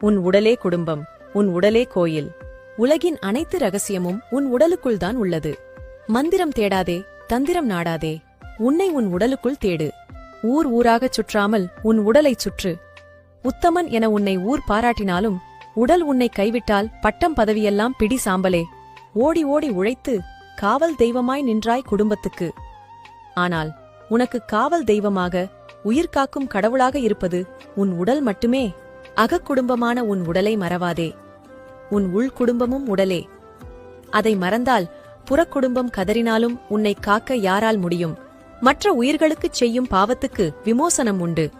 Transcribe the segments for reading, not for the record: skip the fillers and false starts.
உன் உடலே குடும்பம், உன் உடலே கோயில். உலகின் அனைத்து ரகசியமும் உன் உடலுக்குள் தான் உள்ளது. மந்திரம் தேடாதே, தந்திரம் நாடாதே, உன்னை உன் உடலுக்குள் தேடு. ஊர் ஊராகச் சுற்றாமல் உன் உடலைச் சுற்று. உத்தமன் என உன்னை ஊர் பாராட்டினாலும் உடல் உன்னை கைவிட்டால் பட்டம் பதவியெல்லாம் பிடி சாம்பலே. ஓடி ஓடி உழைத்து காவல் தெய்வமாய் நின்றாய் குடும்பத்துக்கு. ஆனால் உனக்கு காவல் தெய்வமாக, உயிர்காக்கும் கடவுளாக இருப்பது உன் உடல் மட்டுமே. அகக்குடும்பமான உன் உடலை மறவாதே. உன் உள்குடும்பமும் உடலே. அதை மறந்தால் புறக்குடும்பம் கதறினாலும் உன்னை காக்க யாரால் முடியும்? மற்ற உயிர்களுக்குச் செய்யும் பாவத்துக்கு விமோசனம் உண்டு.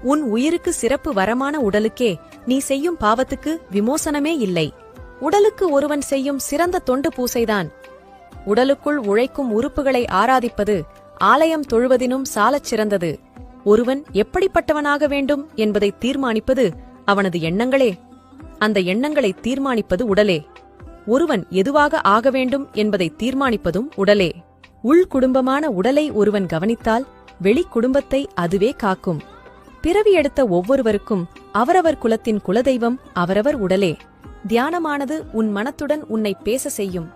உன் உயிருக்கு சிறப்பு வரமான உடலுக்கே நீ செய்யும் பாவத்துக்கு விமோசனமே இல்லை. உடலுக்கு ஒருவன் செய்யும் சிறந்த தொண்டு பூசைதான். உடலுக்குள் உழைக்கும் உறுப்புகளை ஆராதிப்பது ஆலயம் தொழுவதினும் சாலச் சிறந்தது. ஒருவன் எப்படிப்பட்டவனாக வேண்டும் என்பதை தீர்மானிப்பது அவனது எண்ணங்களே. அந்த எண்ணங்களை தீர்மானிப்பது உடலே. ஒருவன் எதுவாக ஆக வேண்டும் என்பதை தீர்மானிப்பதும் உடலே. உள்குடும்பமான உடலை ஒருவன் கவனித்தால் வெளிக்குடும்பத்தை அதுவே காக்கும். பிறவி எடுத்த ஒவ்வொருவருக்கும் அவரவர் குலத்தின் குலதெய்வம் அவரவர் உடலே. தியானமானது உன் மனத்துடன் உன்னை பேச செய்யும்.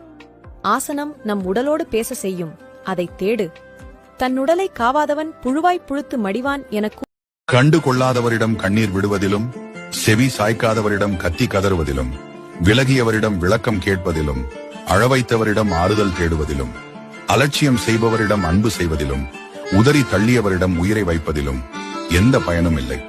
ஆசனம் நம் உடலோடு பேச செய்யும். அதைத் தேடு. தன்னுடலை காவாதவன் புழுவாய்ப் புழுத்து மடிவான் எனக்கும். கண்டு கொள்ளாதவரிடம் கண்ணீர் விடுவதிலும், செவி சாய்க்காதவரிடம் கத்தி கதறுவதிலும், விலகியவரிடம் விளக்கம் கேட்பதிலும், அழவைத்தவரிடம் ஆறுதல் தேடுவதிலும், அலட்சியம் செய்பவரிடம் அன்பு செய்வதிலும், உதறி தள்ளியவரிடம் உயிரை வைப்பதிலும் எந்த பயனும் இல்லை.